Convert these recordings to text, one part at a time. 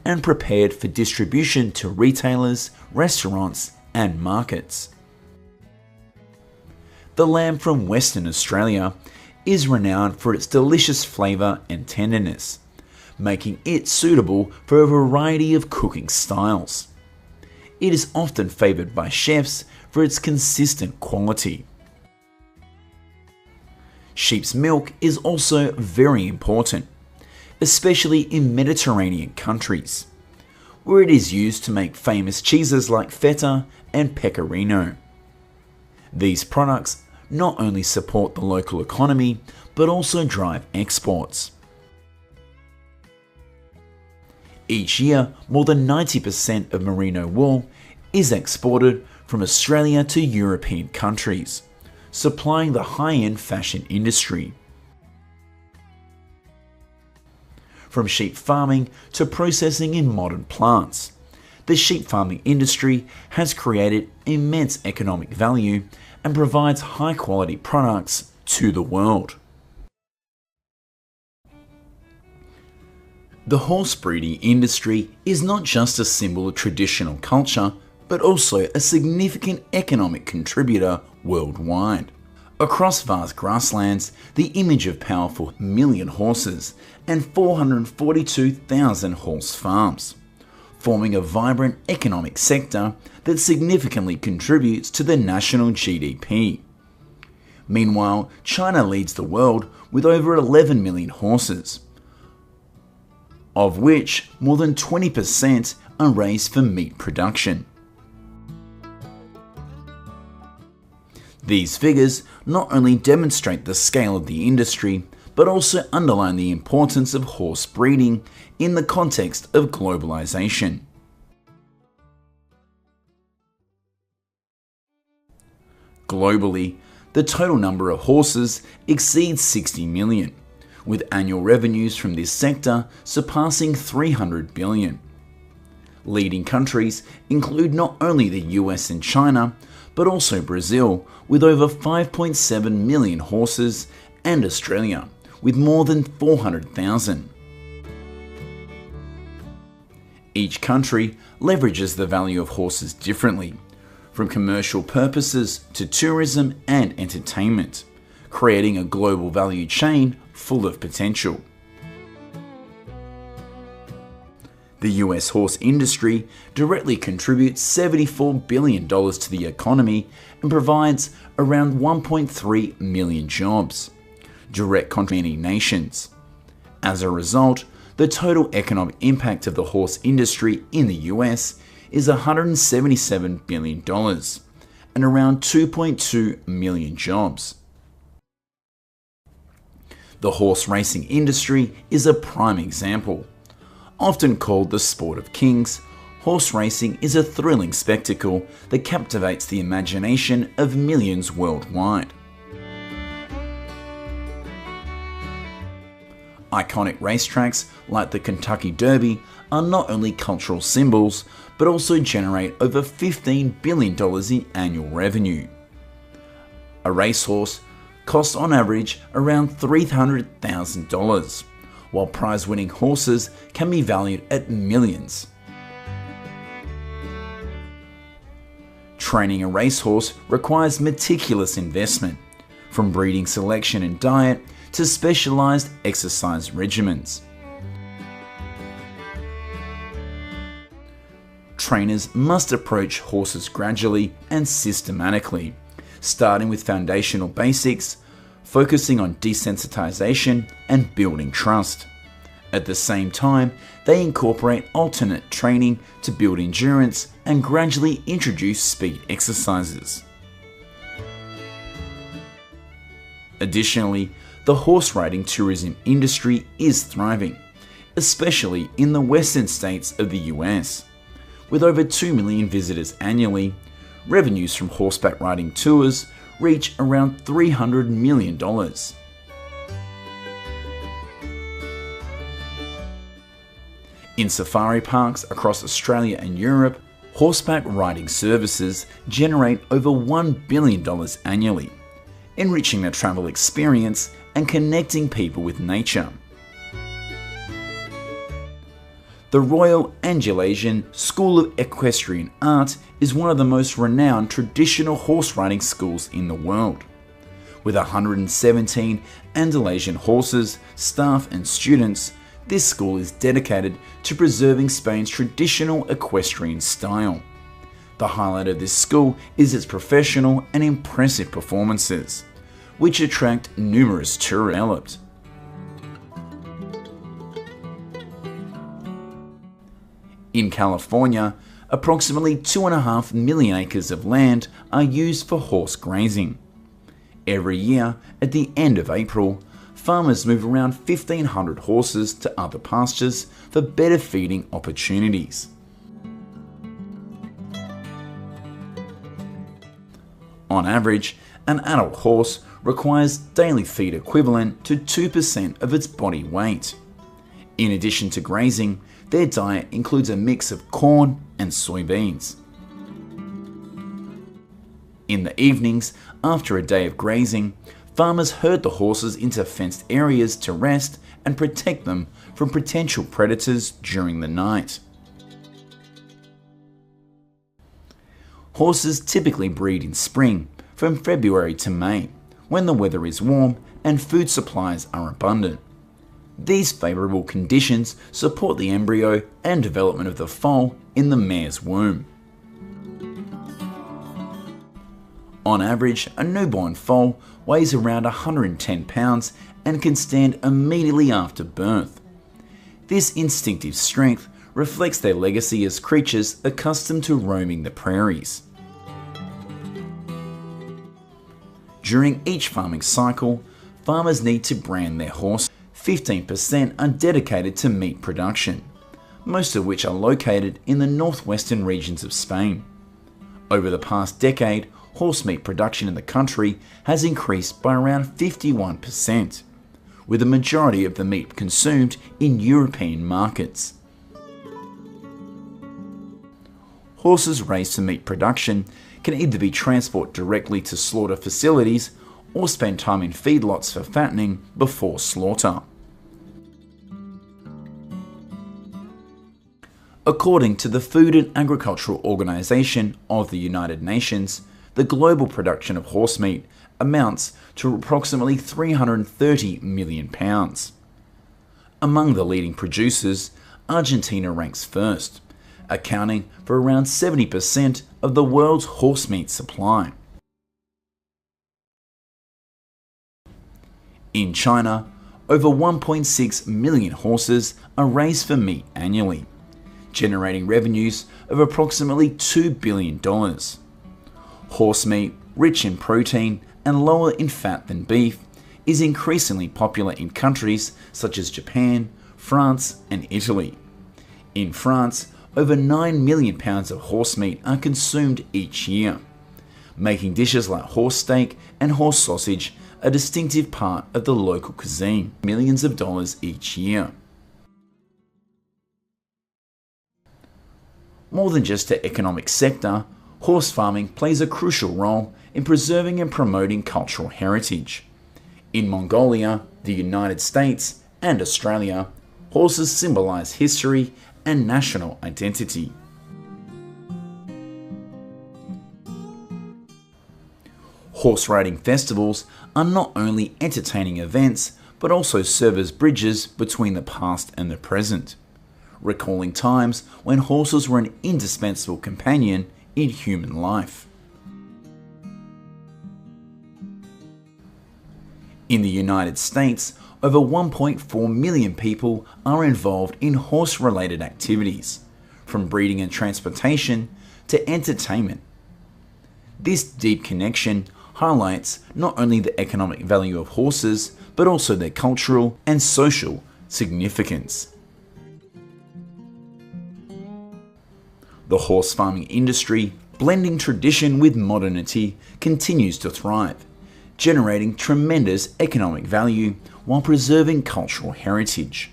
and prepared for distribution to retailers, restaurants, and markets. The lamb from Western Australia is renowned for its delicious flavour and tenderness, making it suitable for a variety of cooking styles. It is often favoured by chefs for its consistent quality. Sheep's milk is also very important, especially in Mediterranean countries, where it is used to make famous cheeses like feta and pecorino. These products not only support the local economy, but also drive exports. Each year, more than 90% of merino wool is exported from Australia to European countries, supplying the high-end fashion industry. From sheep farming to processing in modern plants, the sheep farming industry has created immense economic value and provides high-quality products to the world. The horse breeding industry is not just a symbol of traditional culture, but also a significant economic contributor worldwide. Across vast grasslands, the image of powerful million horses and 442,000 horse farms, forming a vibrant economic sector that significantly contributes to the national GDP. Meanwhile, China leads the world with over 11 million horses, of which more than 20% are raised for meat production. These figures not only demonstrate the scale of the industry, but also underline the importance of horse breeding in the context of globalization. Globally, the total number of horses exceeds 60 million, with annual revenues from this sector surpassing 300 billion. Leading countries include not only the US and China, but also Brazil, with over 5.7 million horses, and Australia, with more than 400,000. Each country leverages the value of horses differently, from commercial purposes to tourism and entertainment, creating a global value chain full of potential. The US horse industry directly contributes $74 billion to the economy and provides around 1.3 million jobs, direct contributing nations. As a result, the total economic impact of the horse industry in the US is $177 billion and around 2.2 million jobs. The horse racing industry is a prime example. Often called the sport of kings, horse racing is a thrilling spectacle that captivates the imagination of millions worldwide. Iconic racetracks like the Kentucky Derby are not only cultural symbols, but also generate over $15 billion in annual revenue. A racehorse costs on average around $300,000, while prize-winning horses can be valued at millions. Training a racehorse requires meticulous investment, from breeding selection and diet to specialized exercise regimens. Trainers must approach horses gradually and systematically, starting with foundational basics, focusing on desensitization and building trust. At the same time, they incorporate alternate training to build endurance and gradually introduce speed exercises. Additionally, the horse riding tourism industry is thriving, especially in the western states of the US. With over 2 million visitors annually, revenues from horseback riding tours reach around $300 million. In safari parks across Australia and Europe, horseback riding services generate over $1 billion annually, enriching the travel experience and connecting people with nature. The Royal Angelasian School of Equestrian Art is one of the most renowned traditional horse riding schools in the world. With 117 Andalusian horses, staff and students, this school is dedicated to preserving Spain's traditional equestrian style. The highlight of this school is its professional and impressive performances, which attract numerous tourists. In California, approximately 2.5 million acres of land are used for horse grazing. Every year, at the end of April, farmers move around 1,500 horses to other pastures for better feeding opportunities. On average, an adult horse requires daily feed equivalent to 2% of its body weight. In addition to grazing, their diet includes a mix of corn and soybeans. In the evenings, after a day of grazing, farmers herd the horses into fenced areas to rest and protect them from potential predators during the night. Horses typically breed in spring, from February to May, when the weather is warm and food supplies are abundant. These favourable conditions support the embryo and development of the foal in the mare's womb. On average, a newborn foal weighs around 110 pounds and can stand immediately after birth. This instinctive strength reflects their legacy as creatures accustomed to roaming the prairies. During each farming cycle, farmers need to brand their horses. 15% are dedicated to meat production, most of which are located in the northwestern regions of Spain. Over the past decade, horse meat production in the country has increased by around 51%, with a majority of the meat consumed in European markets. Horses raised for meat production can either be transported directly to slaughter facilities or spend time in feedlots for fattening before slaughter. According to the Food and Agricultural Organization of the United Nations, the global production of horse meat amounts to approximately 330 million pounds. Among the leading producers, Argentina ranks first, accounting for around 70% of the world's horse meat supply. In China, over 1.6 million horses are raised for meat annually, generating revenues of approximately $2 billion. Horse meat, rich in protein and lower in fat than beef, is increasingly popular in countries such as Japan, France, and Italy. In France, over 9 million pounds of horse meat are consumed each year, making dishes like horse steak and horse sausage a distinctive part of the local cuisine. Millions of dollars each year. More than just an economic sector, horse farming plays a crucial role in preserving and promoting cultural heritage. In Mongolia, the United States, and Australia, horses symbolize history and national identity. Horse riding festivals are not only entertaining events, but also serve as bridges between the past and the present, recalling times when horses were an indispensable companion in human life. In the United States, over 1.4 million people are involved in horse-related activities, from breeding and transportation to entertainment. This deep connection highlights not only the economic value of horses, but also their cultural and social significance. The horse farming industry, blending tradition with modernity, continues to thrive, generating tremendous economic value while preserving cultural heritage.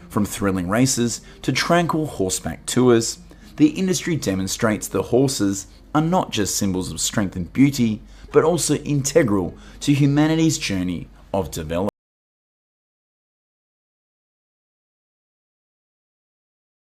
From thrilling races to tranquil horseback tours, the industry demonstrates that horses are not just symbols of strength and beauty, but also integral to humanity's journey of development.